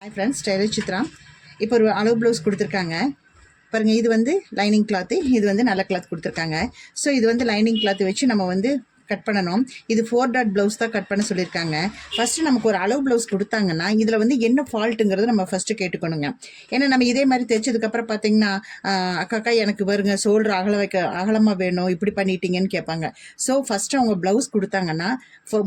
Hi friends, Taylor Chitra. இப்போ ஒரு அளவு ப்ளவுஸ் கொடுத்துருக்காங்க பாருங்கள். இது வந்து லைனிங் கிளாத்து, இது வந்து நல்ல கிளாத் கொடுத்துருக்காங்க. ஸோ இது வந்து லைனிங் கிளாத்து வச்சு நம்ம வந்து கட் பண்ணணும். இது 4 டாட் ப்ளவுஸ் தான் கட் பண்ண சொல்லியிருக்காங்க. ஃபஸ்ட்டு நமக்கு ஒரு அளவு ப்ளவுஸ் கொடுத்தாங்கன்னா இதில் வந்து என்ன ஃபால்ட்டுங்கிறது நம்ம ஃபஸ்ட்டு கேட்டுக்கணுங்க. ஏன்னா நம்ம இதே மாதிரி தைச்சதுக்கப்புறம் பார்த்தீங்கன்னா அக்காக்கா எனக்கு வருங்க ஷோல்டர் அகலமாக வேணும், இப்படி பண்ணிட்டீங்கன்னு கேட்பாங்க. ஸோ ஃபஸ்ட்டு அவங்க ப்ளவுஸ் கொடுத்தாங்கன்னா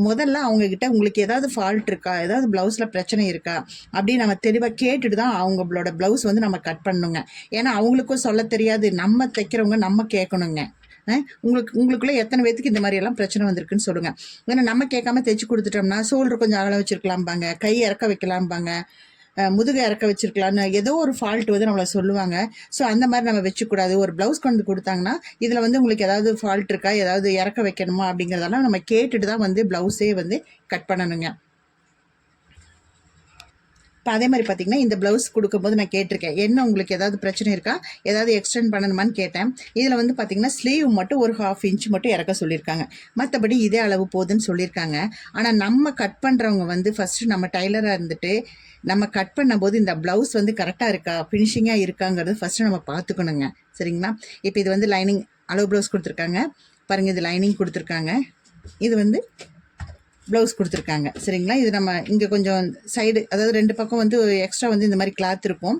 முதல்ல அவங்கக்கிட்ட உங்களுக்கு ஏதாவது ஃபால்ட் இருக்கா, ஏதாவது ப்ளவுஸில் பிரச்சனை இருக்கா அப்படின்னு நம்ம தெளிவாக கேட்டுட்டு தான் அவங்களோட ப்ளவுஸ் வந்து நம்ம கட் பண்ணணுங்க. ஏன்னா அவங்களுக்கும் சொல்ல தெரியாது, நம்ம தைக்கிறவங்க நம்ம கேட்கணுங்க. உங்களுக்குள்ள எத்தனை பேத்துக்கு இந்த மாதிரி எல்லாம் பிரச்சனை வந்திருக்குன்னு சொல்லுங்க. ஏன்னா நம்ம கேட்காம தைச்சு கொடுத்துட்டோம்னா ஷோல்டர் கொஞ்சம் அகல வச்சிருக்கலாம்பாங்க, கை இறக்க வைக்கலாம்பாங்க, முதுகை இறக்க வச்சிருக்கலாம்னு ஏதோ ஒரு ஃபால்ட் வந்து நம்மளை சொல்லுவாங்க. ஸோ அந்த மாதிரி நம்ம வச்சுக்கூடாது. ஒரு ப்ளவுஸ் கொண்டு கொடுத்தாங்கன்னா இதில் வந்து உங்களுக்கு ஏதாவது ஃபால்ட் இருக்கா, ஏதாவது இறக்க வைக்கணுமா அப்படிங்கிறதெல்லாம் நம்ம கேட்டுட்டு தான் வந்து ப்ளவுஸே வந்து கட் பண்ணணுங்க. இப்போ அதே மாதிரி பார்த்தீங்கன்னா இந்த ப்ளவுஸ் கொடுக்கும்போது நான் கேட்டிருக்கேன், என்ன உங்களுக்கு ஏதாவது பிரச்சனை இருக்கா, ஏதாவது எக்ஸ்டெண்ட் பண்ணணுமான்னு கேட்டேன். இதில் வந்து பார்த்தீங்கன்னா ஸ்லீவ் மட்டும் ஒரு 1/2 இன்ச் மட்டும் இறக்க சொல்லியிருக்காங்க. மற்றபடி இதே அளவு போதுன்னு சொல்லியிருக்காங்க. ஆனால் நம்ம கட் பண்ணுறவங்க வந்து ஃபஸ்ட்டு நம்ம டைலராக இருந்துட்டு நம்ம கட் பண்ணும்போது இந்த ப்ளவுஸ் வந்து கரெக்டாக இருக்கா, ஃபினிஷிங்காக இருக்காங்கிறது ஃபஸ்ட்டு நம்ம பார்த்துக்கணுங்க. சரிங்களா? இப்போ இது வந்து லைனிங் அளவு ப்ளவுஸ் கொடுத்துருக்காங்க பாருங்கள். இது லைனிங் கொடுத்துருக்காங்க, இது வந்து ப்ளவுஸ் கொடுத்துருக்காங்க. சரிங்களா? இது நம்ம இங்கே கொஞ்சம் சைடு, அதாவது 2 பக்கம் வந்து எக்ஸ்ட்ரா வந்து இந்த மாதிரி கிளாத் இருக்கும்.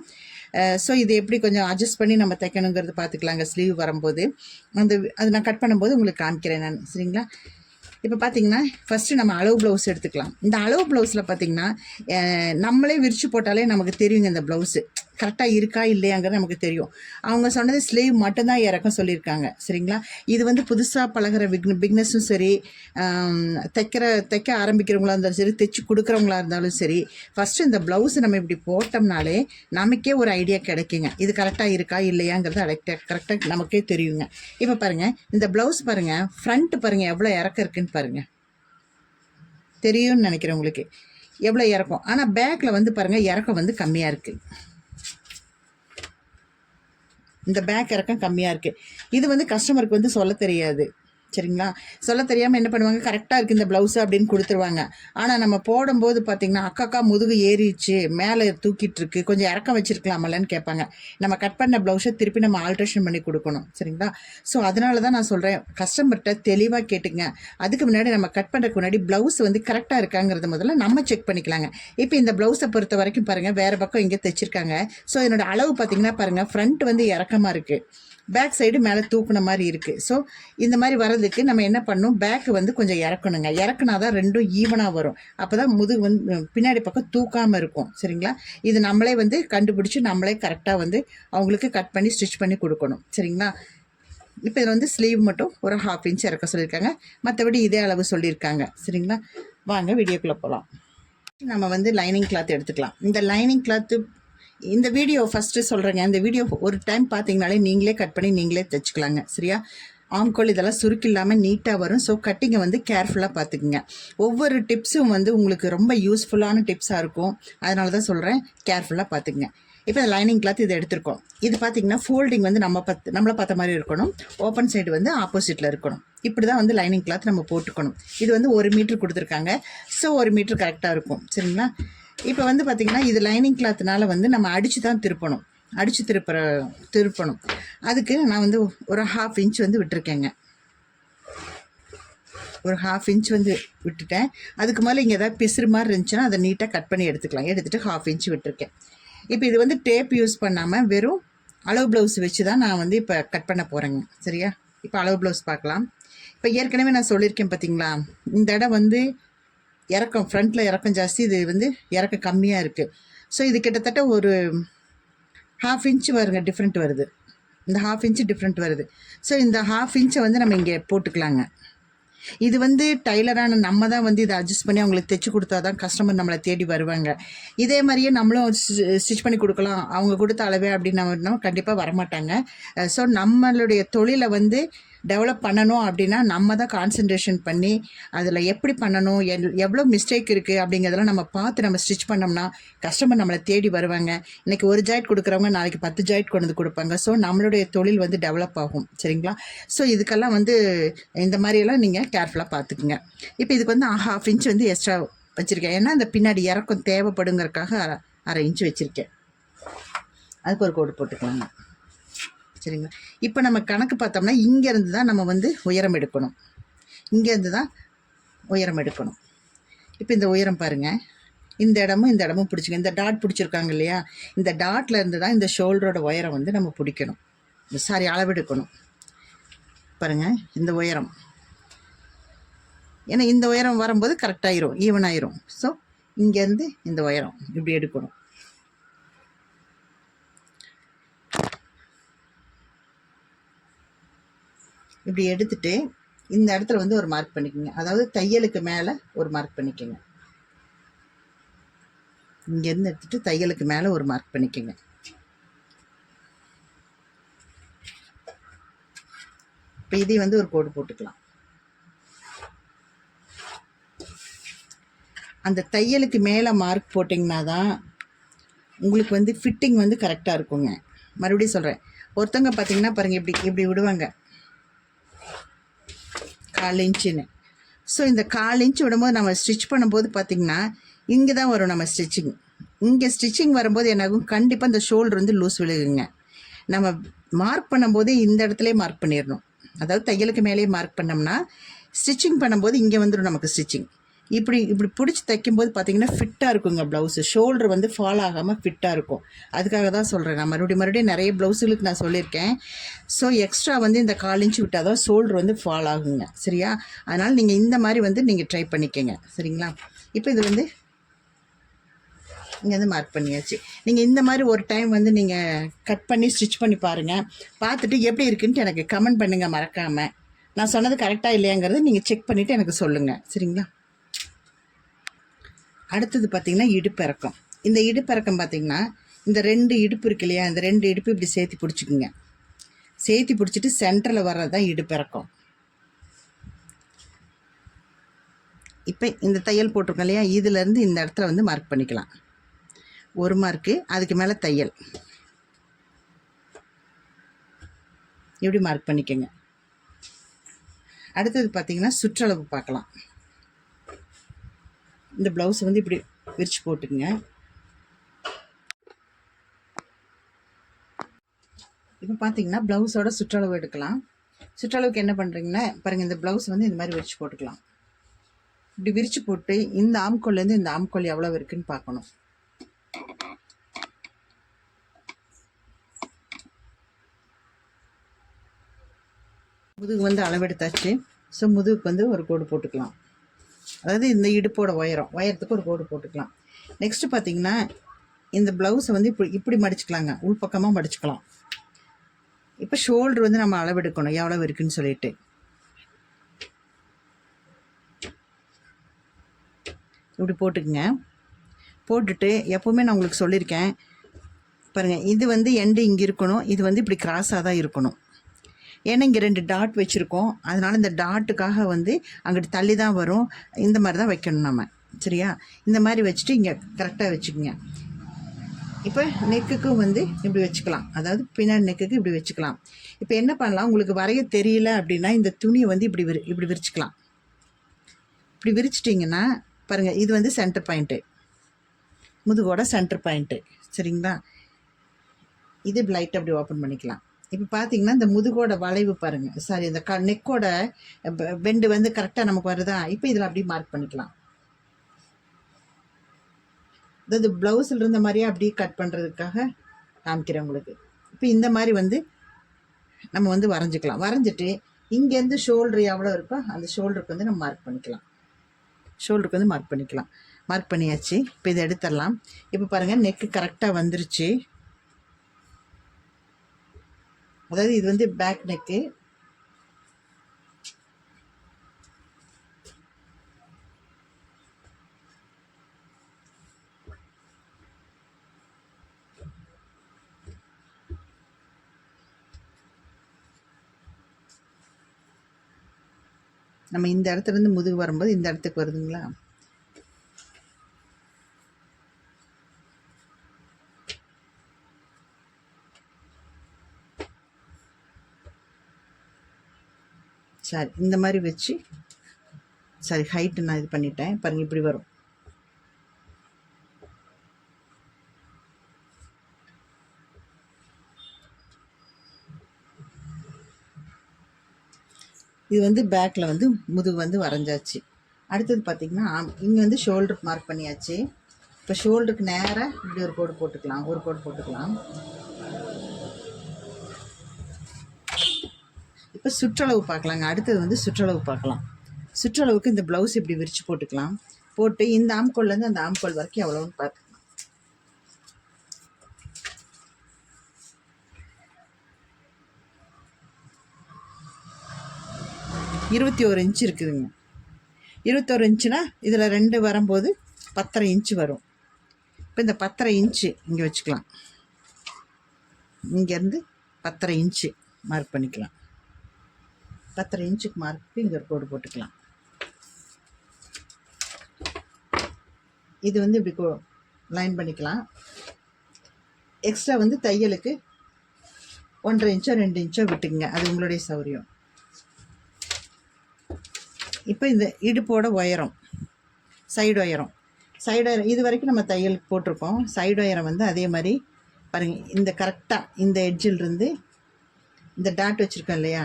ஸோ இது எப்படி கொஞ்சம் அட்ஜஸ்ட் பண்ணி நம்ம தைக்கணுங்கிறது பார்த்துக்கலாங்க. ஸ்லீவ் வரும்போது அது நான் கட் பண்ணும்போது உங்களுக்கு காமிக்கிறேன் நான். சரிங்களா? இப்போ பார்த்தீங்கன்னா ஃபஸ்ட்டு நம்ம அளவு ப்ளவுஸ் எடுத்துக்கலாம். இந்த அளவு ப்ளவுஸில் பார்த்தீங்கன்னா நம்மளே விரித்து போட்டாலே நமக்கு தெரியுங்க இந்த ப்ளவுஸு கரெக்டாக இருக்கா இல்லையாங்கிறது நமக்கு தெரியும். அவங்க சொன்னது ஸ்லீவ் மட்டும்தான் இறக்கம் சொல்லியிருக்காங்க. சரிங்களா? இது வந்து புதுசாக பழகிற பிக்னஸும் சரி, தைக்க ஆரம்பிக்கிறவங்களா இருந்தாலும் சரி, தைச்சி கொடுக்குறவங்களா இருந்தாலும் சரி, ஃபஸ்ட்டு இந்த ப்ளவுஸை நம்ம இப்படி போட்டோம்னாலே நமக்கே ஒரு ஐடியா கிடைக்குங்க. இது கரெக்டாக இருக்கா இல்லையாங்கிறது கரெக்டாக நமக்கே தெரியுங்க. இப்போ பாருங்கள், இந்த ப்ளவுஸ் பாருங்கள், ஃப்ரண்ட்டு பாருங்கள் எவ்வளோ இறக்கம் இருக்குன்னு பாருங்கள், தெரியும்னு நினைக்கிறேன் உங்களுக்கு எவ்வளோ இறக்கம். ஆனால் பேக்கில் வந்து பாருங்கள் இறக்கம் வந்து கம்மியாக இருக்குது. இந்த பேக் இறக்கம் கம்மியாக இருக்குது. இது வந்து கஸ்டமருக்கு வந்து சொல்ல தெரியாது. சரிங்களா? சொல்ல தெரியாமல் என்ன பண்ணுவாங்க, கரெக்டாக இருக்குது இந்த ப்ளவுஸு அப்படின்னு கொடுத்துருவாங்க. ஆனால் நம்ம போடும்போது பார்த்திங்கன்னா அக்காக்கா முதுகு ஏறிடுச்சு, மேலே தூக்கிட்டுருக்கு, கொஞ்சம் இறக்கம் வச்சுருக்கலாமல்லன்னு கேட்பாங்க. நம்ம கட் பண்ண ப்ளவுஸை திருப்பி நம்ம ஆல்ட்ரேஷன் பண்ணி கொடுக்கணும். சரிங்களா? ஸோ அதனால தான் நான் சொல்கிறேன், கஸ்டமர்கிட்ட தெளிவாக கேட்டுங்க. அதுக்கு முன்னாடி நம்ம கட் பண்ணுறதுக்கு முன்னாடி ப்ளவுஸ் வந்து கரெக்டாக இருக்காங்கிறத முதல்ல நம்ம செக் பண்ணிக்கலாங்க. இப்போ இந்த ப்ளவுஸை பொறுத்த வரைக்கும் பாருங்கள், வேறு பக்கம் இங்கே தைச்சிருக்காங்க. ஸோ என்னோடய அளவு பார்த்திங்கன்னா பாருங்கள், ஃப்ரண்ட் வந்து இறக்கமாக இருக்குது, பேக் சைடு மேலே தூக்குன மாதிரி இருக்குது. ஸோ இந்த மாதிரி வர்றதுக்கு நம்ம என்ன பண்ணணும், பேக்கு வந்து கொஞ்சம் இறக்கணுங்க. இறக்குனா தான் ரெண்டும் ஈவனாக வரும். அப்போ தான் முதுகு வந்து பின்னாடி பக்கம் தூக்காமல் இருக்கும். சரிங்களா? இது நம்மளே வந்து கண்டுபிடிச்சி நம்மளே கரெக்டாக வந்து அவங்களுக்கு கட் பண்ணி ஸ்டிச் பண்ணி கொடுக்கணும். சரிங்களா? இப்போ இதில் வந்து ஸ்லீவ் மட்டும் ஒரு 1/2 இன்ச் இறக்க சொல்லியிருக்காங்க, மற்றபடி இதே அளவு சொல்லியிருக்காங்க. சரிங்களா? வாங்க வீடியோக்குள்ளே போகலாம். நம்ம வந்து லைனிங் கிளாத் எடுத்துக்கலாம். இந்த லைனிங் கிளாத்து இந்த வீடியோ ஃபஸ்ட்டு சொல்கிறேங்க, இந்த வீடியோ ஒரு டைம் பார்த்தீங்கனாலே நீங்களே கட் பண்ணி நீங்களே தைச்சிக்கலாங்க. சரியா? ஆம்கோல் இதெல்லாம் சுருக்கு இல்லாமல் நீட்டாக வரும். ஸோ கட்டிங்கை வந்து கேர்ஃபுல்லாக பார்த்துக்குங்க. ஒவ்வொரு டிப்ஸும் வந்து உங்களுக்கு ரொம்ப யூஸ்ஃபுல்லான டிப்ஸாக இருக்கும். அதனால தான் சொல்கிறேன், கேர்ஃபுல்லாக பார்த்துக்குங்க. இப்போ லைனிங் கிளாத் இதை எடுத்துருக்கோம். இது பார்த்திங்கன்னா ஃபோல்டிங் வந்து நம்மளை பார்த்த மாதிரி இருக்கணும், ஓப்பன் சைடு வந்து ஆப்போசிட்டில் இருக்கணும். இப்படி தான் வந்து லைனிங் கிளாத் நம்ம போட்டுக்கணும். இது வந்து 1 மீட்டர் கொடுத்துருக்காங்க. ஸோ 1 மீட்ரு கரெக்டாக இருக்கும். சரிங்களா? இப்போ வந்து பார்த்திங்கன்னா இது லைனிங் கிளாத்னால வந்து நம்ம அடித்து தான் அடித்து திருப்பணும். அதுக்கு நான் வந்து ஒரு 1/2 இன்ச் வந்து விட்டுருக்கேங்க. ஒரு 1/2 இன்ச் வந்து விட்டுட்டேன். அதுக்கு மேலே இங்கே ஏதாவது பிசுறு மாதிரி இருந்துச்சுன்னா அதை நீட்டாக கட் பண்ணி எடுத்துக்கலாம். எடுத்துகிட்டு 1/2 இன்ச் விட்டுருக்கேன். இப்போ இது வந்து டேப் யூஸ் பண்ணாமல் வெறும் அளவு ப்ளவுஸ் வச்சு தான் நான் வந்து இப்போ கட் பண்ண போகிறேங்க. சரியா? இப்போ அளவு ப்ளவுஸ் பார்க்கலாம். இப்போ ஏற்கனவே நான் சொல்லியிருக்கேன் பார்த்தீங்களா, இந்த இடம் வந்து இறக்கம், ஃப்ரண்ட்டில் இறக்கம் ஜாஸ்தி, இது வந்து இறக்கம் கம்மியாக இருக்குது. ஸோ இது கிட்டத்தட்ட ஒரு 1/2 இன்ச் வருங்க டிஃப்ரெண்ட் வருது. இந்த 1/2 இன்ச் டிஃப்ரெண்ட் வருது. ஸோ இந்த 1/2 இன்ச்சை வந்து நம்ம இங்கே போட்டுக்கலாங்க. இது வந்து டைலரான நம்ம தான் வந்து இதை அட்ஜஸ்ட் பண்ணி அவங்களுக்கு தைச்சி கொடுத்தா தான் கஸ்டமர் நம்மளை தேடி வருவாங்க. இதே மாதிரியே நம்மளும் ஸ்டிச் பண்ணி கொடுக்கலாம் அவங்க கொடுத்த அளவே அப்படின்னு நம்ம கண்டிப்பாக வரமாட்டாங்க. ஸோ நம்மளுடைய தொழிலை வந்து டெவலப் பண்ணணும் அப்படின்னா நம்ம தான் கான்சன்ட்ரேஷன் பண்ணி அதில் எப்படி பண்ணணும், எவ்வளோ மிஸ்டேக் இருக்குது அப்படிங்கிறதெல்லாம் நம்ம பார்த்து நம்ம ஸ்டிச் பண்ணோம்னா கஸ்டமர் நம்மளை தேடி வருவாங்க. இன்றைக்கி ஒரு ஜாயிட் கொடுக்குறவங்க நாளைக்கு 10 ஜாயிட் கொண்டு வந்து கொடுப்பாங்க. ஸோ நம்மளுடைய தொழில் வந்து டெவலப் ஆகும். சரிங்களா? ஸோ இதுக்கெல்லாம் வந்து இந்த மாதிரியெல்லாம் நீங்கள் கேர்ஃபுல்லாக பார்த்துக்குங்க. இப்போ இதுக்கு வந்து 1/2 இன்ச் வந்து எக்ஸ்ட்ரா வச்சுருக்கேன். ஏன்னா அந்த பின்னாடி இறக்கம் தேவைப்படுங்கிறதுக்காக 1/2 இன்ச்சு வச்சுருக்கேன். அதுக்கு ஒரு கோடு போட்டுக்கலாங்க. சரிங்களா? இப்போ நம்ம கணக்கு பார்த்தோம்னா இங்கேருந்து தான் நம்ம வந்து உயரம் எடுக்கணும். இங்கேருந்து தான் உயரம் எடுக்கணும். இப்போ இந்த உயரம் பாருங்கள், இந்த இடமும் பிடிச்சிங்க. இந்த டாட் பிடிச்சிருக்காங்க இல்லையா, இந்த டாட்டில் இருந்து தான் இந்த ஷோல்டரோட உயரம் வந்து நம்ம பிடிக்கணும். சாரி, அளவெடுக்கணும். பாருங்கள், இந்த உயரம், ஏன்னா இந்த உயரம் வரும்போது கரெக்டாகிரும், ஈவன் ஆயிரும். ஸோ இங்கேருந்து இந்த உயரம் இப்படி எடுக்கணும். இப்படி எடுத்துட்டு இந்த இடத்துல வந்து ஒரு மார்க் பண்ணிக்கோங்க. அதாவது தையலுக்கு மேலே ஒரு மார்க் பண்ணிக்கோங்க. இங்கேருந்து எடுத்துட்டு தையலுக்கு மேலே ஒரு மார்க் பண்ணிக்கோங்க. இப்போ இதை வந்து ஒரு கோடு போட்டுக்கலாம். அந்த தையலுக்கு மேலே மார்க் போட்டிங்கன்னா தான் உங்களுக்கு வந்து ஃபிட்டிங் வந்து கரெக்டாக இருக்குங்க. மறுபடியும் சொல்கிறேன், ஒருத்தவங்க பார்த்தீங்கன்னா பாருங்கள், இப்படி இப்படி விடுவாங்க 1/4 இன்ச்சுன்னு. ஸோ இந்த 1/4 இன்ச்சு விடும்போது நம்ம ஸ்டிச் பண்ணும்போது பார்த்திங்கன்னா இங்கே தான் வரும் நம்ம ஸ்டிச்சிங். இங்கே ஸ்டிச்சிங் வரும்போது என்னாகும், கண்டிப்பாக இந்த ஷோல்டர் வந்து லூஸ் விழுகுங்க. நம்ம மார்க் பண்ணும்போது இந்த இடத்துலேயே மார்க் பண்ணிடணும். அதாவது தையலுக்கு மேலேயே மார்க் பண்ணோம்னா ஸ்டிச்சிங் பண்ணும்போது இங்கே வந்துடும் நமக்கு ஸ்டிச்சிங். இப்படி இப்படி பிடிச்சி தைக்கும்போது பார்த்திங்கன்னா ஃபிட்டாக இருக்குங்க ப்ளவுஸு. ஷோல்டர் வந்து ஃபால் ஆகாமல் ஃபிட்டாக இருக்கும். அதுக்காக தான் சொல்கிறேன். நான் மறுபடியும் நிறைய ப்ளவுஸுகளுக்கு நான் சொல்லியிருக்கேன். ஸோ எக்ஸ்ட்ரா வந்து இந்த 1/4 இன்ச்சு விட்டால் தான் ஷோல்டர் வந்து ஃபால் ஆகுங்க. சரியா? அதனால் நீங்கள் இந்த மாதிரி வந்து நீங்கள் ட்ரை பண்ணிக்கங்க. சரிங்களா? இப்போ இது வந்து இங்கே வந்து மார்க் பண்ணியாச்சு. நீங்கள் இந்த மாதிரி ஒரு டைம் வந்து நீங்கள் கட் பண்ணி ஸ்டிச் பண்ணி பாருங்கள். பார்த்துட்டு எப்படி இருக்குன்ட்டு எனக்கு கமெண்ட் பண்ணுங்கள் மறக்காமல். நான் சொன்னது கரெக்டாக இல்லையாங்கிறது நீங்கள் செக் பண்ணிவிட்டு எனக்கு சொல்லுங்கள். சரிங்களா? அடுத்தது பார்த்திங்கன்னா இடுப்பிறக்கம். இந்த இடுப்பிறக்கம் பார்த்திங்கன்னா இந்த 2 இடுப்பு இருக்கு இல்லையா, இந்த 2 இடுப்பு இப்படி சேர்த்து பிடிச்சிக்குங்க. சேர்த்து பிடிச்சிட்டு சென்டரில் வர்றது தான் இடுப்பிறக்கம். இப்போ இந்த தையல் போட்டிருக்கோம் இல்லையா, இதிலேருந்து இந்த இடத்துல வந்து மார்க் பண்ணிக்கலாம். ஒரு மார்க்கு, அதுக்கு மேலே தையல், இப்படி மார்க் பண்ணிக்கோங்க. அடுத்தது பார்த்திங்கன்னா சுற்றளவு பார்க்கலாம். இந்த ப்ளவுஸ் வந்து இப்படி விரிச்சு போட்டுக்குங்க. இப்போ பார்த்தீங்கன்னா ப்ளவுஸோட சுற்றளவு எடுக்கலாம். சுற்றளவுக்கு என்ன பண்ணுறீங்கன்னா பாருங்கள், இந்த ப்ளவுஸ் வந்து இந்த மாதிரி விரிச்சு போட்டுக்கலாம். இப்படி விரிச்சு போட்டு இந்த ஆம்கோல்லேருந்து இந்த ஆம்கோல் எவ்வளோ இருக்குன்னு பார்க்கணும். முதுகு வந்து அளவெடுத்தாச்சு. ஸோ முதுகுக்கு வந்து ஒரு கோடு போட்டுக்கலாம். அதாவது இந்த இடுப்போட உயரத்துக்கு ஒரு கோடு போட்டுக்கலாம். நெக்ஸ்ட்டு பார்த்தீங்கன்னா இந்த ப்ளவுஸை வந்து இப்படி மடிச்சுக்கலாங்க, உள்பக்கமாக மடிச்சுக்கலாம். இப்போ ஷோல்டர் வந்து நம்ம அளவெடுக்கணும் எவ்வளோ இருக்குன்னு சொல்லிட்டு. இப்படி போட்டுக்குங்க. போட்டுட்டு எப்போவுமே நான் உங்களுக்கு சொல்லியிருக்கேன் பாருங்கள், இது வந்து எண்டு இங்கே இருக்கணும், இது வந்து இப்படி கிராஸாக தான் இருக்கணும். ஏன்னா இங்கே 2 டாட் வச்சுருக்கோம், அதனால் இந்த டாட்டுக்காக வந்து அங்கிட்டு தள்ளி தான் வரும். இந்த மாதிரி தான் வைக்கணும் நம்ம. சரியா? இந்த மாதிரி வச்சுட்டு இங்கே கரெக்டாக வச்சுக்கோங்க. இப்போ நெக்குக்கும் வந்து இப்படி வச்சுக்கலாம், அதாவது பின்னாடி நெக்குக்கு இப்படி வச்சுக்கலாம். இப்போ என்ன பண்ணலாம், உங்களுக்கு வரைய தெரியல அப்படின்னா இந்த துணியை வந்து இப்படி விரிச்சுக்கலாம். இப்படி விரிச்சிட்டிங்கன்னா பாருங்கள், இது வந்து சென்டர் பாயிண்ட்டு, முதுகோட சென்டர் பாயிண்ட்டு. சரிங்களா? இது லைட்டாக அப்படி ஓப்பன் பண்ணிக்கலாம். இப்போ பார்த்தீங்கன்னா இந்த முதுகோட வளைவு பாருங்கள், சாரி இந்த நெக்கோட பெண்டு வந்து கரெக்டாக நமக்கு வருதா. இப்போ இதில் அப்படியே மார்க் பண்ணிக்கலாம். அதாவது ப்ளவுஸில் இருந்த மாதிரியே அப்படியே கட் பண்ணுறதுக்காக காமிக்கிறேன் உங்களுக்கு. இப்போ இந்த மாதிரி வந்து நம்ம வந்து வரைஞ்சிக்கலாம். வரைஞ்சிட்டு இங்கேருந்து ஷோல்டர் எவ்வளோ இருக்கோ அந்த ஷோல்டருக்கு வந்து நம்ம மார்க் பண்ணிக்கலாம். ஷோல்டருக்கு வந்து மார்க் பண்ணிக்கலாம். மார்க் பண்ணியாச்சு. இப்போ இதை எடுத்துடலாம். இப்போ பாருங்கள், நெக்கு கரெக்டாக வந்துருச்சு. அதாவது இது வந்து பேக் நெக்கு. நம்ம இந்த இடத்துல இருந்து முதுகு வரும்போது இந்த இடத்துக்கு வருதுங்களா. சரி, இந்த மாதிரி வச்சு சரி ஹைட்டு நான் இது பண்ணிட்டேன் பாருங்கள், இப்படி வரும். இது வந்து பேக்கில் வந்து முதுகு வந்து வரைஞ்சாச்சு. அடுத்தது பார்த்திங்கன்னா இங்கே வந்து ஷோல்டருக்கு மார்க் பண்ணியாச்சு. இப்போ ஷோல்டருக்கு நேராக இப்படி ஒரு கோடு போட்டுக்கலாம், ஒரு கோடு போட்டுக்கலாம். இப்போ சுற்றளவு பார்க்கலாங்க. அடுத்தது வந்து சுற்றளவு பார்க்கலாம். சுற்றளவுக்கு இந்த ப்ளவுஸ் இப்படி விரித்து போட்டுக்கலாம். போட்டு இந்த ஆம்கோல்லேருந்து அந்த ஆம்கோல் வரைக்கும் எவ்வளோன்னு பார்த்து 21 இன்ச்சு இருக்குதுங்க. 21 இன்ச்சுனா இதில் 2 வரும்போது 10.5 இன்ச்சு வரும். இப்போ இந்த 10.5 இன்ச்சு இங்கே வச்சுக்கலாம். இங்கேருந்து 10.5 இன்ச்சு மார்க் பண்ணிக்கலாம். 10.5 இன்ச்சுக்கு மார்க்கு இங்கே ஒரு கோடு போட்டுக்கலாம். இது வந்து இப்படி லைன் பண்ணிக்கலாம். எக்ஸ்ட்ரா வந்து தையலுக்கு 1.5 இன்ச்சோ 2 இன்ச்சோ விட்டுக்குங்க, அது உங்களுடைய சௌரியம். இப்போ இந்த இடுப்போட உயரம், சைடு உயரம் இது வரைக்கும் நம்ம தையலுக்கு போட்டிருக்கோம். சைடு உயரம் வந்து அதே மாதிரி பாருங்கள், இந்த கரெக்டாக இந்த எட்ஜிலிருந்து இந்த டாட் வச்சுருக்கோம் இல்லையா,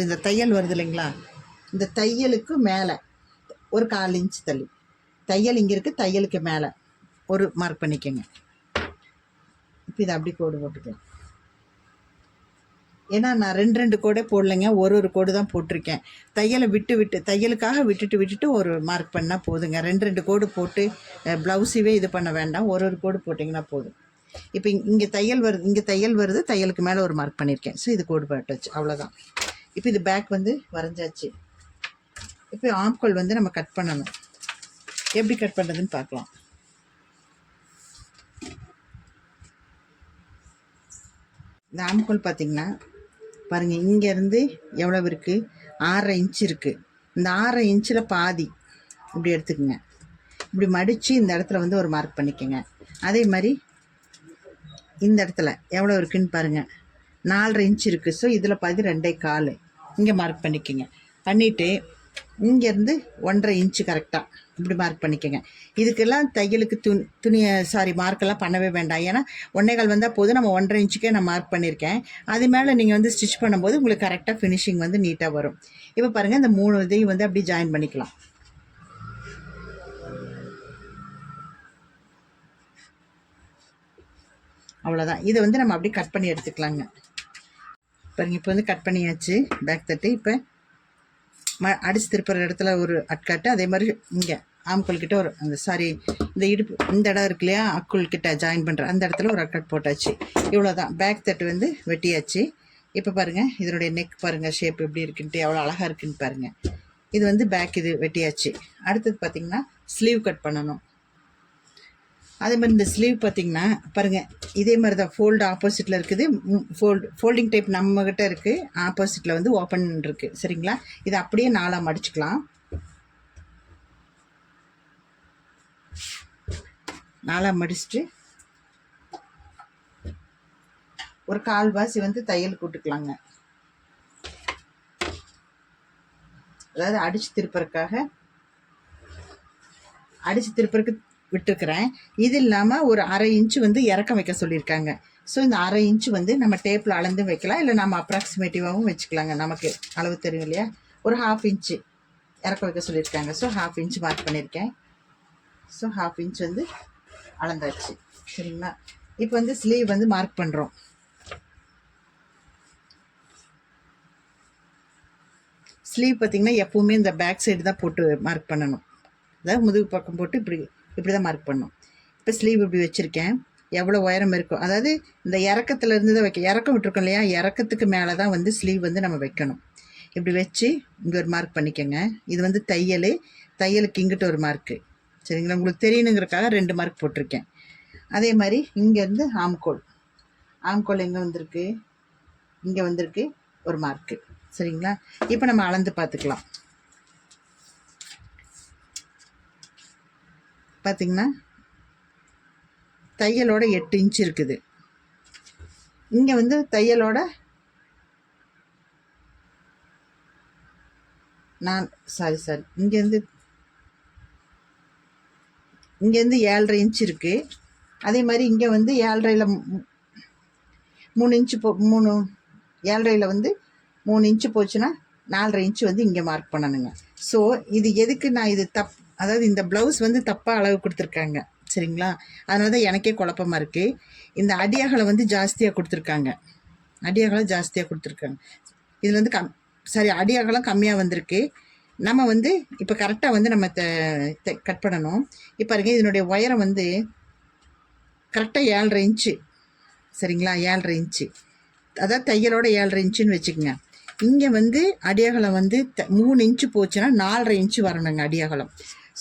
இந்த தையல் வருது இல்லைங்களா, இந்த தையலுக்கு மேலே ஒரு 1/4 இன்ச்சு தள்ளி, தையல் இங்கே இருக்குது, தையலுக்கு மேலே ஒரு மார்க் பண்ணிக்கோங்க. இப்போ இதை அப்படி கோடு போட்டுக்கலாம். ஏன்னா நான் 2 கோடே போடலைங்க, ஒரு கோடு தான் போட்டிருக்கேன். தையலை தையலுக்காக விட்டுட்டு ஒரு மார்க் பண்ணால் போதுங்க. 2 கோடு போட்டு ப்ளவுஸுவே இது பண்ண வேண்டாம், ஒரு கோடு போட்டிங்கன்னா போதும். இப்போ இங்கே தையல் வருது, தையலுக்கு மேலே ஒரு மார்க் பண்ணியிருக்கேன். ஸோ இது கோடு போட்டாச்சு, அவ்வளோதான். இப்போ இது பேக் வந்து வரைஞ்சாச்சு. இப்போ ஆம்கோல் வந்து நம்ம கட் பண்ணணும். எப்படி கட் பண்ணுறதுன்னு பார்க்கலாம். இந்த ஆம்கோல் பார்த்திங்கன்னா பாருங்கள், இங்கேருந்து எவ்வளோ இருக்குது, 6.5 இன்ச்சு இருக்குது. இந்த 6.5 இன்ச்சில் பாதி இப்படி எடுத்துக்கோங்க. இப்படி மடித்து இந்த இடத்துல வந்து ஒரு மார்க் பண்ணிக்கோங்க. அதே மாதிரி இந்த இடத்துல எவ்வளோ இருக்குதுன்னு பாருங்கள், 4.5 இன்ச்சு இருக்குது. ஸோ இதில் பாதி 2.25 இங்கே மார்க் பண்ணிக்கோங்க. பண்ணிவிட்டு இங்கேருந்து 1.5 இன்ச்சு கரெக்டாக இப்படி மார்க் பண்ணிக்கோங்க. இதுக்கெல்லாம் தையலுக்கு மார்க்கெல்லாம் பண்ணவே வேண்டாம். ஏன்னா 1.25 வந்தால் போதும். நம்ம 1.5 இன்ச்சுக்கே நான் மார்க் பண்ணியிருக்கேன். அது மேலே நீங்கள் வந்து ஸ்டிச் பண்ணும்போது உங்களுக்கு கரெக்டாக ஃபினிஷிங் வந்து நீட்டாக வரும். இப்போ பாருங்கள், இந்த 3 இதையும் வந்து அப்படி ஜாயின் பண்ணிக்கலாம். அவ்வளோதான். இதை வந்து நம்ம அப்படியே கட் பண்ணி எடுத்துக்கலாங்க. பாருங்கள், இப்போ வந்து கட் பண்ணியாச்சு பேக் தட்டு. இப்போ அடிச்சு திருப்புற இடத்துல ஒரு அட்காட்டு, அதே மாதிரி இங்கே ஆம்கோல்கிட்ட இந்த இடுப்பு இந்த இடம் இருக்கு இல்லையா, அக்குள்கிட்ட ஜாயின் பண்ணுற அந்த இடத்துல ஒரு அட்காட் போட்டாச்சு. இவ்வளோதான். பேக் தட்டு வந்து வெட்டியாச்சு. இப்போ பாருங்கள், இதனுடைய நெக் பாருங்கள், ஷேப் எப்படி இருக்குன்ட்டு, எவ்வளோ அழகாக இருக்குன்னு பாருங்கள். இது வந்து பேக் இது வெட்டியாச்சு. அடுத்தது பார்த்திங்கன்னா ஸ்லீவ் கட் பண்ணணும். அதே மாதிரி இந்த ஸ்லீவ் பார்த்திங்கன்னா பாருங்கள், இதே மாதிரி தான் ஃபோல்டு ஆப்போசிட்டில் இருக்குது. ஃபோல்டிங் டைப் நம்மக்கிட்ட இருக்குது, ஆப்போசிட்டில் வந்து ஓப்பன் இருக்குது. சரிங்களா, இதை அப்படியே 4ஆக மடிச்சுக்கலாம். 4ஆக மடிச்சுட்டு ஒரு 1/4 வாசி வந்து தையல் போட்டுக்கலாங்க. அதாவது அடித்து திருப்பறக்கு விட்டுருக்குறேன். இது இல்லாமல் ஒரு 1/2 இன்ச்சு வந்து இறக்கம் வைக்க சொல்லியிருக்காங்க. ஸோ இந்த 1/2 இன்ச்சு வந்து நம்ம டேப்பில் அளந்து வைக்கலாம், இல்லை நம்ம அப்ராக்சிமேட்டிவாகவும் வச்சுக்கலாங்க. நமக்கு அளவு தெரியும் இல்லையா. ஒரு 1/2 இன்ச்சு இறக்கம் வைக்க சொல்லியிருக்காங்க. ஸோ 1/2 இன்ச்சு மார்க் பண்ணியிருக்கேன். ஸோ 1/2 இன்ச் வந்து அளந்தாச்சு. சரிங்களா, இப்போ வந்து ஸ்லீவ் வந்து மார்க் பண்ணுறோம். ஸ்லீவ் பார்த்திங்கன்னா எப்போவுமே இந்த பேக் சைடு தான் போட்டு மார்க் பண்ணணும். அதாவது முதுகு பக்கம் போட்டு இப்படி தான் மார்க் பண்ணணும். இப்போ ஸ்லீவ் இப்படி வச்சுருக்கேன். எவ்வளோ உயரம் இருக்கும், அதாவது இந்த இறக்கத்துலேருந்து தான் இறக்கம் விட்டுருக்கோம் இல்லையா, இறக்கத்துக்கு மேலே தான் வந்து ஸ்லீவ் வந்து நம்ம வைக்கணும். இப்படி வச்சு இங்கே ஒரு மார்க் பண்ணிக்கோங்க. இது வந்து தையலுக்கு இங்கிட்ட ஒரு மார்க்கு. சரிங்களா, உங்களுக்கு தெரியணுங்கிறக்காக 2 மார்க் போட்டிருக்கேன். அதே மாதிரி இங்கேருந்து ஆம்கோல் எங்கே வந்திருக்கு, இங்கே வந்திருக்கு ஒரு மார்க்கு. சரிங்களா, இப்போ நம்ம அளந்து பார்த்துக்கலாம். பார்த்திங்கன்னா தையலோட 8 இன்ச்சு இருக்குது. இங்கே வந்து தையலோட இங்கேருந்து 7.5 இன்ச்சு இருக்குது. அதே மாதிரி இங்கே வந்து 7.5ல் 3 இன்ச்சு 7.5ல் வந்து 3 இன்ச்சு போச்சுன்னா 4.5 இன்ச்சு வந்து இங்கே மார்க் பண்ணணுங்க. ஸோ இது எதுக்கு நான் இது அதாவது இந்த ப்ளவுஸ் வந்து தப்பாக அளவு கொடுத்துருக்காங்க சரிங்களா. அதனால தான் எனக்கே குழப்பமாக இருக்குது. இந்த அடியகலை வந்து ஜாஸ்தியாக கொடுத்துருக்காங்க, அடியகலை ஜாஸ்தியாக கொடுத்துருக்காங்க. இதில் வந்து அடியகலம் கம்மியாக வந்திருக்கு. நம்ம வந்து இப்போ கரெக்டாக வந்து நம்ம கட் பண்ணணும். இப்போ பாருங்க, இதனுடைய உயரம் வந்து கரெக்டாக 7.5 இன்ச்சு சரிங்களா. 7.5 இன்ச்சு, அதாவது தையலோட 7.5 இன்ச்சுன்னு வச்சுக்கோங்க. இங்கே வந்து அடியகலம் வந்து 3 இன்ச்சு போச்சுன்னா 4.5 இன்ச்சு வரணுங்க அடியகலம்.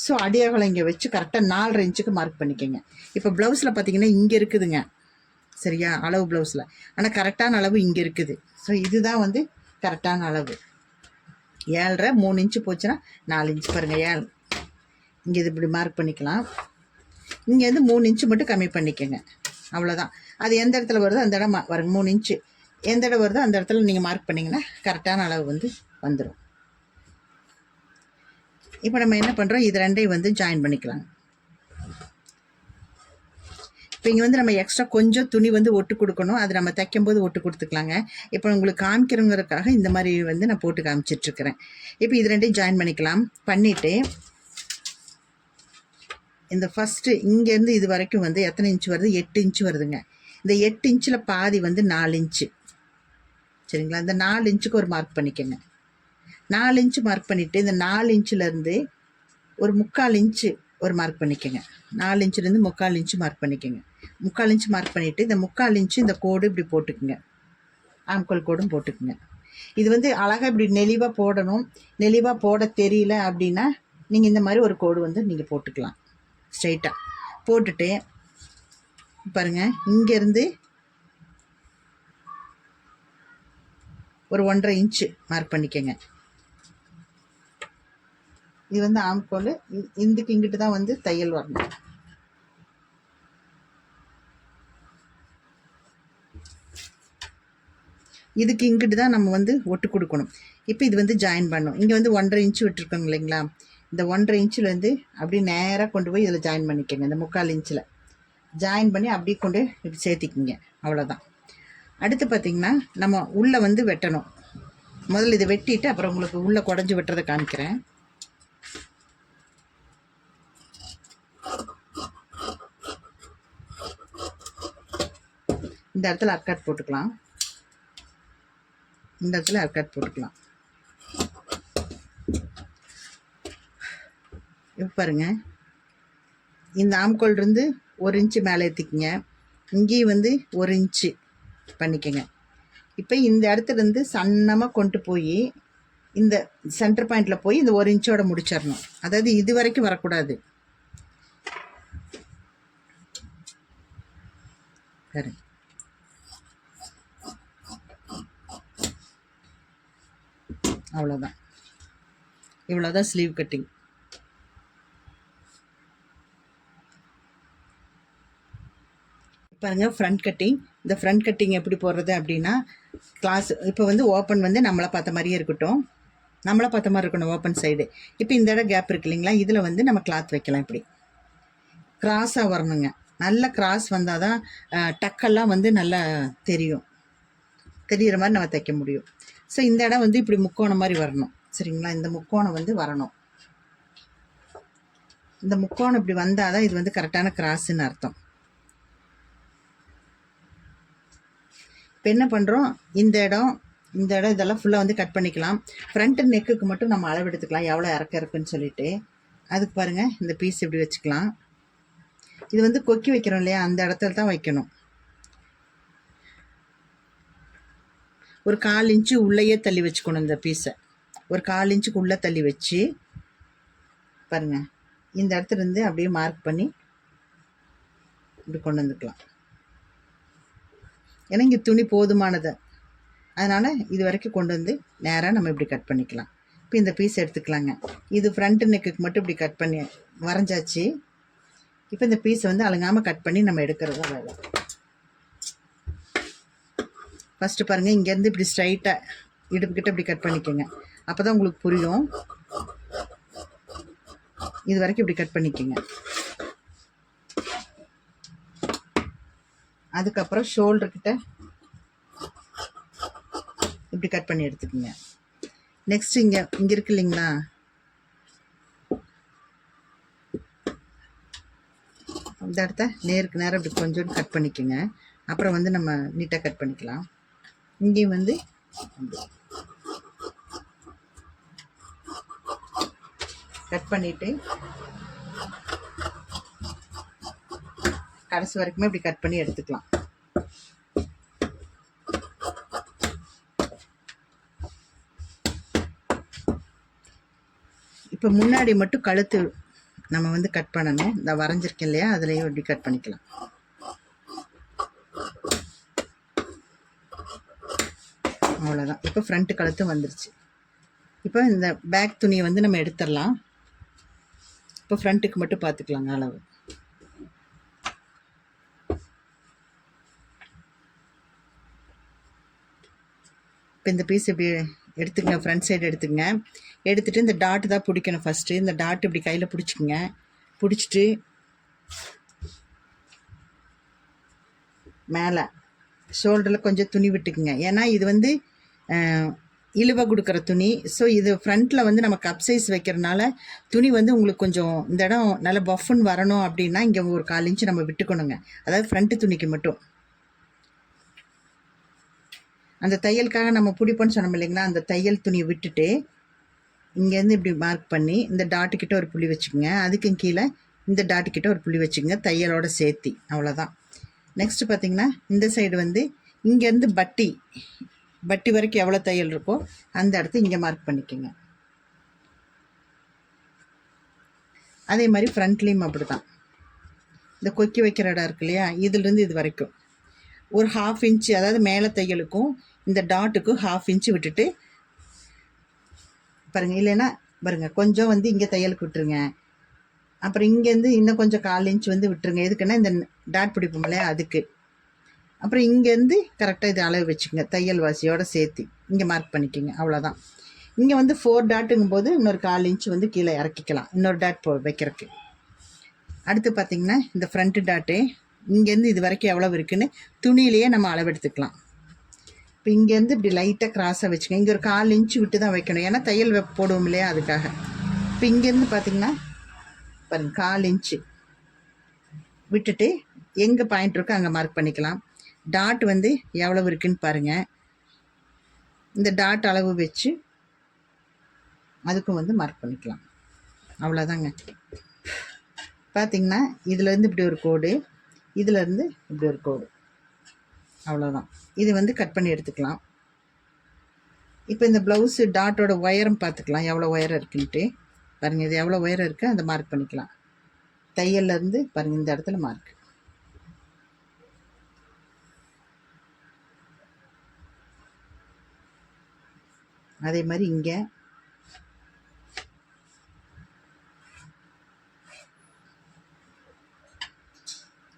ஸோ அடியகலம் இங்கே வச்சு கரெக்டாக 4.5 இன்ச்சுக்கு மார்க் பண்ணிக்கோங்க. இப்போ ப்ளவுஸில் பார்த்தீங்கன்னா இங்கே இருக்குதுங்க சரியா, அளவு ப்ளவுஸில். ஆனால் கரெக்டான அளவு இங்கே இருக்குது. ஸோ இதுதான் வந்து கரெக்டான அளவு. 7.5 3 இன்ச்சு போச்சுன்னா 4 இன்ச்சு பாருங்கள். 7 இங்கே இது இப்படி மார்க் பண்ணிக்கலாம். இங்கே வந்து 3 இன்ச்சு மட்டும் கம்மி பண்ணிக்கோங்க, அவ்வளோதான். அது எந்த இடத்துல வருதோ அந்த இடம் வருங்க. 3 இன்ச்சு எந்த இடம் வருதோ அந்த இடத்துல நீங்கள் மார்க் பண்ணிங்கன்னா கரெக்டான அளவு வந்து வந்துடும். இப்போ நம்ம என்ன பண்ணுறோம், இது ரெண்டையும் வந்து ஜாயின் பண்ணிக்கலாம். இப்போ இங்கே வந்து நம்ம எக்ஸ்ட்ரா கொஞ்சம் துணி வந்து ஒட்டு கொடுக்கணும், அது நம்ம தைக்கும்போது ஒட்டு கொடுத்துக்கலாங்க. இப்போ உங்களுக்கு காமிக்கிறவங்கிறதுக்காக இந்த மாதிரி வந்து நான் போட்டு காமிச்சிட்ருக்கிறேன். இப்போ இது ரெண்டையும் ஜாயின் பண்ணிக்கலாம். பண்ணிவிட்டு இந்த ஃபஸ்ட்டு இங்கேருந்து இது வரைக்கும் வந்து எத்தனை இன்ச்சு வருது, 8 இன்ச்சு வருதுங்க. இந்த 8 இன்ச்சில் பாதி வந்து 4 இன்ச்சு சரிங்களா. இந்த 4 இன்ச்சுக்கு ஒரு மார்க் பண்ணிக்கோங்க. 4 இன்ச்சு மார்க் பண்ணிவிட்டு இந்த 4 இன்ச்சுலேருந்து ஒரு 3/4 இன்ச்சு ஒரு மார்க் பண்ணிக்கோங்க. 4 இன்ச்சுலேருந்து 3/4 இன்ச்சு மார்க் பண்ணிக்கோங்க. 3/4 இன்ச்சு மார்க் பண்ணிவிட்டு இந்த 3/4 இன்ச்சு இந்த கோடு இப்படி போட்டுக்குங்க, ஆம்கோல் கோடும் போட்டுக்குங்க. இது வந்து அழகாக இப்படி நெளிவாக போடணும். நெளிவாக போட தெரியல அப்படின்னா நீங்கள் இந்த மாதிரி ஒரு கோடு வந்து நீங்கள் போட்டுக்கலாம் ஸ்ட்ரைட்டாக. போட்டுட்டு பாருங்கள், இங்கேருந்து ஒரு 1.5 இன்ச்சு மார்க் பண்ணிக்கோங்க. இது வந்து ஆம்கோல், இதுக்கு இங்கிட்டு தான் வந்து தையல் வரணும். இதுக்கு இங்கிட்டு தான் நம்ம வந்து ஒட்டு கொடுக்கணும். இப்போ இது வந்து ஜாயின் பண்ணணும். இங்கே வந்து 1.5 இன்ச்சு விட்டுருக்கோங்க இல்லைங்களா. இந்த 1.5 இன்ச்சுலேருந்து அப்படியே நேராக கொண்டு போய் இதில் ஜாயின் பண்ணிக்கோங்க. இந்த 3/4 இன்ச்சில் ஜாயின் பண்ணி அப்படியே கொண்டு இப்படி சேர்த்திக்கிங்க, அவ்வளோதான். அடுத்து பார்த்திங்கன்னா நம்ம உள்ளே வந்து வெட்டணும். முதல்ல இதை வெட்டிட்டு அப்புறம் உங்களுக்கு உள்ளே குடஞ்சி வெட்டுறதை காமிக்கிறேன். இந்த இடத்துல அர்க்காட் போட்டுக்கலாம், இந்த இடத்துல அர்க்காட் போட்டுக்கலாம். இப்போ பாருங்க, இந்த ஆம்கோல் இருந்து 1 இன்ச்சு மேலே ஏற்றிக்கிங்க. இங்கேயும் வந்து 1 இன்ச்சு பண்ணிக்கோங்க. இப்போ இந்த இடத்துலேருந்து சன்னமாக கொண்டு போய் இந்த சென்டர் பாயிண்டில் போய் இந்த 1 இன்ச்சோட முடிச்சிடணும். அதாவது இது வரைக்கும் வரக்கூடாது. பாருங்க, அவ்வளோதான். இவ்வளோதான் ஸ்லீவ் கட்டிங். பாருங்கள், ஃப்ரண்ட் கட்டிங். இந்த ஃப்ரண்ட் கட்டிங் எப்படி போடுறது அப்படின்னா, கிளாஸ் இப்போ வந்து ஓப்பன் வந்து நம்மளை பார்த்த மாதிரியே இருக்கட்டும், நம்மளை பார்த்த மாதிரி இருக்கணும் ஓப்பன் சைடு. இப்போ இந்த இடம் கேப் இருக்கு இல்லைங்களா, இதில் வந்து நம்ம கிளாத் வைக்கலாம். இப்படி கிராஸாக வரணுங்க. நல்ல கிராஸ் வந்தால் தான் டக்கெல்லாம் வந்து நல்லா தெரிகிற மாதிரி நம்ம தைக்க முடியும். ஸோ இந்த இடம் வந்து இப்படி முக்கோணம் மாதிரி வரணும் சரிங்களா. இந்த முக்கோணம் வந்து வரணும். இந்த முக்கோணம் இப்படி வந்தால் தான் இது வந்து கரெக்டான கிராஸுன்னு அர்த்தம். இப்போ என்ன பண்ணுறோம், இந்த இடம் இதெல்லாம் ஃபுல்லாக வந்து கட் பண்ணிக்கலாம். ஃப்ரண்ட் நெக்குக்கு மட்டும் நம்ம அளவு எடுத்துக்கலாம், எவ்வளோ இருக்குன்னு சொல்லிட்டு. அதுக்கு பாருங்கள், இந்த பீஸ் இப்படி வச்சுக்கலாம். இது வந்து கொக்கி வைக்கிறோம் இல்லையா, அந்த இடத்துல தான் வைக்கணும். ஒரு 1/4 இன்ச்சு உள்ளேயே தள்ளி வச்சுக்கணும். இந்த பீஸை ஒரு 1/4 இன்ச்சுக்கு உள்ளே தள்ளி வச்சு பாருங்கள், இந்த இடத்துலேருந்து அப்படியே மார்க் பண்ணி இப்படி கொண்டு வந்துக்கலாம். ஏன்னா இங்கே துணி போதுமானது, அதனால் இது வரைக்கும் கொண்டு வந்து நேராக நம்ம இப்படி கட் பண்ணிக்கலாம். இப்போ இந்த பீஸ் எடுத்துக்கலாங்க. இது ஃப்ரண்ட் நெக்குக்கு மட்டும் இப்படி கட் பண்ணி வரைஞ்சாச்சு. இப்போ இந்த பீஸை வந்து அலங்காமல் கட் பண்ணி நம்ம எடுக்கிறது தான் வேலை. ஃபஸ்ட்டு பாருங்கள், இங்கேருந்து இப்படி ஸ்ட்ரைட்டாக இடுப்புக்கிட்ட இப்படி கட் பண்ணிக்கோங்க, அப்போ தான் உங்களுக்கு புரியும். இது வரைக்கும் இப்படி கட் பண்ணிக்கோங்க. அதுக்கப்புறம் ஷோல்டர்கிட்ட இப்படி கட் பண்ணி எடுத்துக்கோங்க. நெக்ஸ்ட் இங்கே இருக்கு இல்லைங்களா, இந்த இடத்த நேருக்கு நேரம் இப்படி கொஞ்சோண்டு கட் பண்ணிக்கோங்க. அப்புறம் வந்து நம்ம நீட்டாக கட் பண்ணிக்கலாம். இங்கேயும் வந்து கட் பண்ணிவிட்டு கடைசி வரைக்குமே இப்படி கட் பண்ணி எடுத்துக்கலாம். இப்போ முன்னாடி மட்டும் கழுத்து நம்ம வந்து கட் பண்ணணும். இந்த வரைஞ்சிருக்கேன் இல்லையா, அதுலேயும் இப்படி கட் பண்ணிக்கலாம். அவ்வளோதான். இப்போ ஃப்ரண்ட்டு கழுத்தும் வந்துருச்சு. இப்போ இந்த பேக் துணியை வந்து நம்ம எடுத்துடலாம். இப்போ ஃப்ரண்ட்டுக்கு மட்டும் பார்த்துக்கலாங்க அளவு. இப்போ இந்த பீஸ் இப்படி எடுத்துக்கங்க, ஃப்ரண்ட் சைடு எடுத்துக்கங்க. எடுத்துகிட்டு இந்த டாட்டு தான் பிடிக்கணும் ஃபஸ்ட்டு. இந்த டாட் இப்படி கையில் பிடிச்சிக்கங்க. பிடிச்சிட்டு மேலே ஷோல்டரில் கொஞ்சம் துணி விட்டுக்குங்க. ஏன்னா இது வந்து இழுவை கொடுக்குற துணி. ஸோ இது ஃப்ரண்ட்டில் வந்து நம்ம கப் சைஸ் வைக்கிறதுனால துணி வந்து உங்களுக்கு கொஞ்சம் இந்த இடம் நல்லா பஃப்னு வரணும் அப்படின்னா இங்கே ஒரு 1/4 இன்ச்சு நம்ம விட்டுக்கணுங்க. அதாவது ஃப்ரண்ட்டு துணிக்கு மட்டும். அந்த தையலுக்காக நம்ம பிடிப்போன்னு சொன்னோம் இல்லைங்களா, அந்த தையல் துணியை விட்டுட்டு இங்கேருந்து இப்படி மார்க் பண்ணி இந்த டாட்டுக்கிட்ட ஒரு புள்ளி வச்சுக்கோங்க. அதுக்கும் கீழே இந்த டாட்டுக்கிட்ட ஒரு புள்ளி வச்சுக்கோங்க, தையலோட சேர்த்தி. அவ்வளோதான். நெக்ஸ்ட்டு பார்த்திங்கன்னா இந்த சைடு வந்து இங்கேருந்து பட்டி வரைக்கும் எவ்வளோ தையல் இருக்கோ அந்த இடத்த இங்கே மார்க் பண்ணிக்கோங்க. அதே மாதிரி ஃப்ரண்ட்லேயும் அப்படி தான். இந்த கொக்கி வைக்கிற இடம் இருக்கு இல்லையா, இதுலேருந்து இது வரைக்கும் ஒரு 1/2 இன்ச்சு, அதாவது மேலே தையலுக்கும் இந்த டாட்டுக்கும் 1/2 இன்ச்சு விட்டுட்டு பாருங்கள். இல்லைன்னா பாருங்கள், கொஞ்சம் வந்து இங்கே தையலுக்கு விட்டுருங்க. அப்புறம் இங்கேருந்து இன்னும் கொஞ்சம் 1/4 இன்ச்சு வந்து விட்டுருங்க. எதுக்குன்னா இந்த டாட் பிடிப்போம் இல்லையா, அதுக்கு. அப்புறம் இங்கேருந்து கரெக்டாக இது அளவு வச்சுக்கோங்க, தையல் வாசியோடு சேர்த்து இங்கே மார்க் பண்ணிக்கோங்க. அவ்வளோதான். இங்கே வந்து 4 டாட்டுங்கும் போது இன்னொரு 1/4 இன்ச்சு வந்து கீழே இறக்கிக்கலாம், இன்னொரு டாட் வைக்கிறதுக்கு. அடுத்து பார்த்திங்கன்னா இந்த ஃப்ரண்ட்டு டாட்டு இங்கேருந்து இது வரைக்கும் எவ்வளோ இருக்குதுன்னு துணியிலேயே நம்ம அளவெடுத்துக்கலாம். இப்போ இங்கேருந்து இப்படி லைட்டாக கிராஸாக வச்சுக்கோங்க. இங்கே ஒரு 1/4 இன்ச்சு விட்டு தான் வைக்கணும், ஏன்னா தையல் போடுவோம் இல்லையா, அதுக்காக. இப்போ இங்கேருந்து பார்த்திங்கன்னா பாருங்கள் 1/4 இன்ச்சு விட்டுட்டு எங்கே பாயிண்ட் இருக்கோ அங்கே மார்க் பண்ணிக்கலாம். டாட் வந்து எவ்வளவு இருக்குதுன்னு பாருங்கள். இந்த டாட் அளவு வச்சு அதுக்கும் வந்து மார்க் பண்ணிக்கலாம். அவ்வளோதாங்க. பார்த்திங்கன்னா இதுலேருந்து இப்படி ஒரு கோடு, இதிலேருந்து இப்படி ஒரு கோடு. அவ்வளோதான். இது வந்து கட் பண்ணி எடுத்துக்கலாம். இப்போ இந்த ப்ளவுஸு டாட்டோட ஒயரம் பார்த்துக்கலாம், எவ்வளோ ஒயரம் இருக்குன்ட்டு. பாருங்கள், இது எவ்வளோ ஒயரம் இருக்குது அந்த மார்க் பண்ணிக்கலாம். தையல்லேருந்து பாருங்கள் இந்த இடத்துல மார்க். அதே மாதிரி இங்கே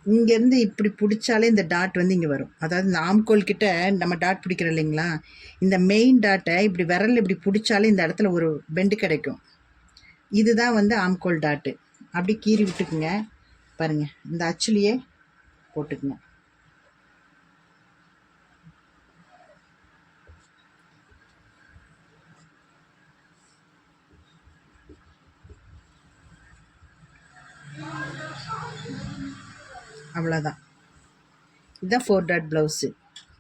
இங்கேருந்து இப்படி பிடிச்சாலே இந்த டாட் வந்து இங்கே வரும். அதாவது இந்த ஆம்கோல் கிட்ட நம்ம டாட் பிடிக்கிறோம் இல்லைங்களா, இந்த மெயின் டாட்டை இப்படி விரல் இப்படி பிடிச்சாலே இந்த இடத்துல ஒரு பெண்டு கிடைக்கும். இதுதான் வந்து ஆம்கோல் டாட்டு. அப்படி கீறி விட்டுக்குங்க. பாருங்கள், இந்த அச்சுலேயே போட்டுக்குங்க. அவ்வளோதான். இதுதான் 4 டாட் ப்ளவுஸு.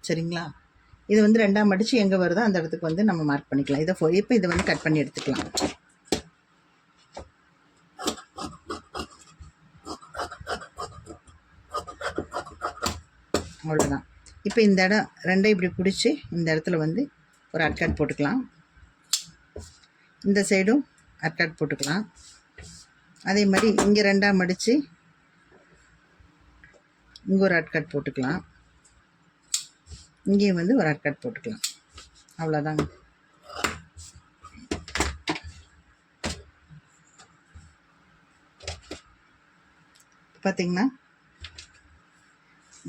சரிங்களா, இது வந்து 2ஆம் மடித்து எங்கே வருதோ அந்த இடத்துக்கு வந்து நம்ம மார்க் பண்ணிக்கலாம். இதை இப்போ இதை வந்து கட் பண்ணி எடுத்துக்கலாம். அவ்வளோதான். இப்போ இந்த இடம் 2 இப்படி பிடிச்சி இந்த இடத்துல வந்து ஒரு அட்காட் போட்டுக்கலாம். இந்த சைடும் அட்காட் போட்டுக்கலாம். அதே மாதிரி இங்கே 2ஆக மடித்து இங்கே ஒரு அட்காட் போட்டுக்கலாம். இங்கேயும் வந்து ஒரு அட்காட் போட்டுக்கலாம். அவ்வளோதாங்க. பார்த்திங்கன்னா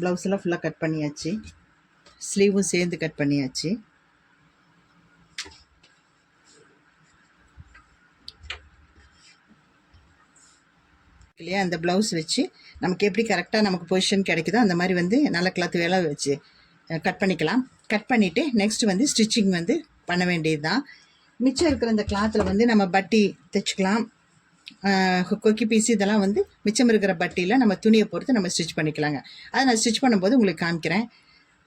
ப்ளவுஸெல்லாம் ஃபுல்லாக கட் பண்ணியாச்சு, ஸ்லீவும் சேர்ந்து கட் பண்ணியாச்சு. இல்லையா, அந்த ப்ளவுஸ் வச்சு நமக்கு எப்படி கரெக்டாக நமக்கு பொசிஷன் கிடைக்குதோ அந்த மாதிரி வந்து நல்ல கிளாத் வேலை வச்சு கட் பண்ணிக்கலாம். கட் பண்ணிவிட்டு நெக்ஸ்ட் வந்து ஸ்டிச்சிங் வந்து பண்ண வேண்டியது தான். மிச்சம் இருக்கிற இந்த கிளாத்தில் வந்து நம்ம பட்டி தைச்சிக்கலாம். கொக்கி பீஸ் இதெல்லாம் வந்து மிச்சம் இருக்கிற பட்டியில் நம்ம துணியை பொறுத்து நம்ம ஸ்டிச் பண்ணிக்கலாங்க. அதை நான் ஸ்டிச் பண்ணும்போது உங்களுக்கு காமிக்கிறேன்.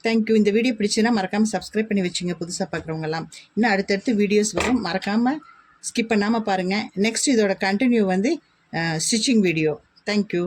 தேங்க்யூ. இந்த வீடியோ பிடிச்சுன்னா மறக்காமல் சப்ஸ்கிரைப் பண்ணி வச்சுங்க. புதுசாக பார்க்குறவங்கலாம் இன்னும் அடுத்தடுத்து வீடியோஸ் வரும், மறக்காமல் ஸ்கிப் பண்ணாமல் பாருங்கள். நெக்ஸ்ட் இதோட கண்டினியூ வந்து ஸ்டிச்சிங் வீடியோ. தேங்க்யூ.